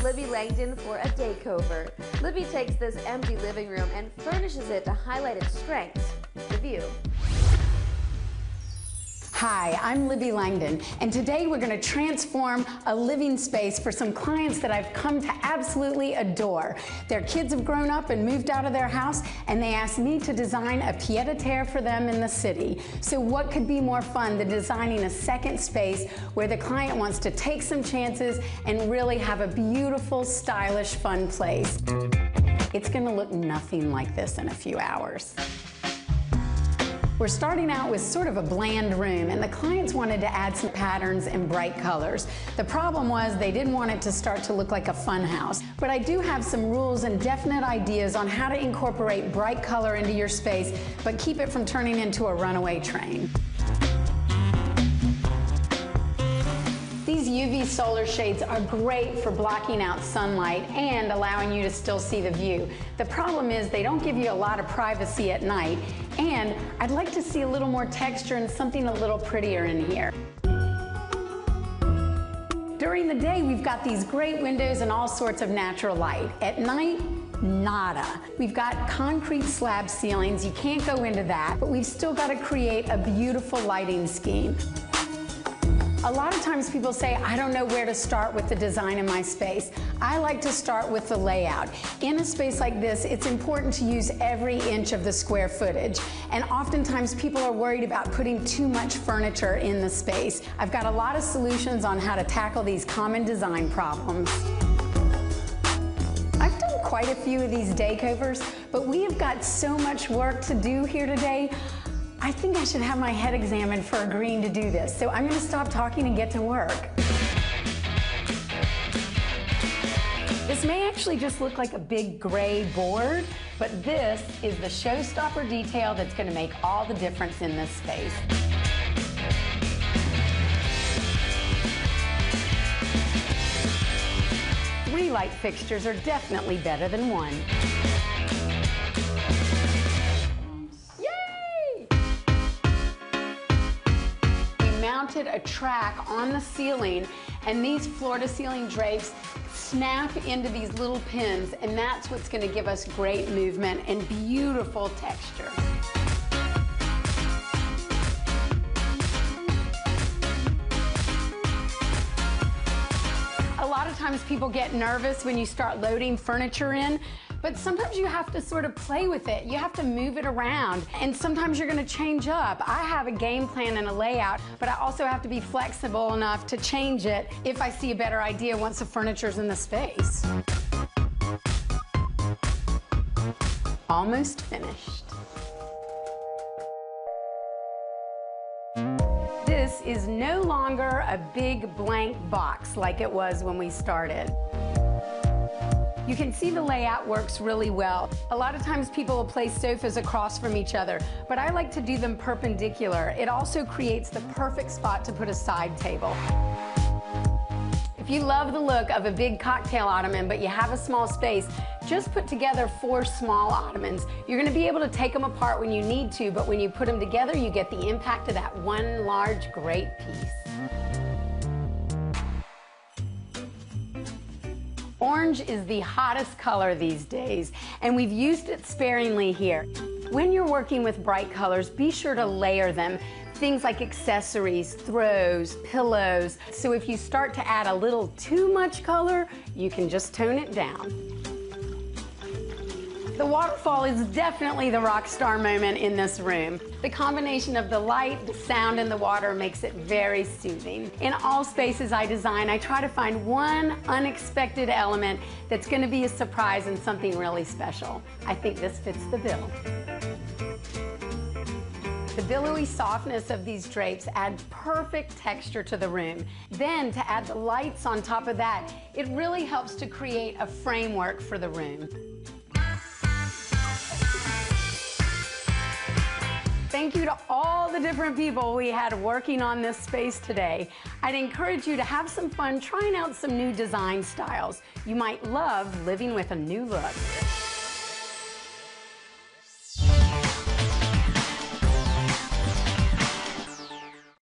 Libby Langdon for a Daykeover. Libby takes this empty living room and furnishes it to highlight its strengths, the view. Hi, I'm Libby Langdon, and today we're going to transform a living space for some clients that I've come to absolutely adore. Their kids have grown up and moved out of their house, and they asked me to design a pied-à-terre for them in the city. So what could be more fun than designing a second space where the client wants to take some chances and really have a beautiful, stylish, fun place? It's going to look nothing like this in a few hours. We're starting out with sort of a bland room, and the clients wanted to add some patterns and bright colors. The problem was they didn't want it to start to look like a fun house. But I do have some rules and definite ideas on how to incorporate bright color into your space, but keep it from turning into a runaway train. These UV solar shades are great for blocking out sunlight and allowing you to still see the view. The problem is they don't give you a lot of privacy at night, and I'd like to see a little more texture and something a little prettier in here. During the day, we've got these great windows and all sorts of natural light. At night, nada. We've got concrete slab ceilings. You can't go into that, but we've still got to create a beautiful lighting scheme. A lot of times people say, I don't know where to start with the design in my space. I like to start with the layout. In a space like this, it's important to use every inch of the square footage. And oftentimes people are worried about putting too much furniture in the space. I've got a lot of solutions on how to tackle these common design problems. I've done quite a few of these Daykeovers, but we have got so much work to do here today. I think I should have my head examined for agreeing to do this, so I'm going to stop talking and get to work. This may actually just look like a big gray board, but this is the showstopper detail that's going to make all the difference in this space. Three light fixtures are definitely better than one. Mounted a track on the ceiling, and these floor-to-ceiling drapes snap into these little pins, and that's what's going to give us great movement and beautiful texture. A lot of times people get nervous when you start loading furniture in, but sometimes you have to sort of play with it. You have to move it around, and sometimes you're going to change up. I have a game plan and a layout, but I also have to be flexible enough to change it if I see a better idea once the furniture's in the space. Almost finished. This is no longer a big blank box like it was when we started. You can see the layout works really well. A lot of times people will place sofas across from each other, but I like to do them perpendicular. It also creates the perfect spot to put a side table. If you love the look of a big cocktail ottoman, but you have a small space, just put together 4 small ottomans. You're going to be able to take them apart when you need to, but when you put them together, you get the impact of that one large, great piece. Orange is the hottest color these days, and we've used it sparingly here. When you're working with bright colors, be sure to layer them. Things like accessories, throws, pillows. So if you start to add a little too much color, you can just tone it down. The waterfall is definitely the rock star moment in this room. The combination of the light, the sound, and the water makes it very soothing. In all spaces I design, I try to find one unexpected element that's going to be a surprise and something really special. I think this fits the bill. The billowy softness of these drapes adds perfect texture to the room. Then, to add the lights on top of that, it really helps to create a framework for the room. Thank you to all the different people we had working on this space today. I'd encourage you to have some fun trying out some new design styles. You might love living with a new look.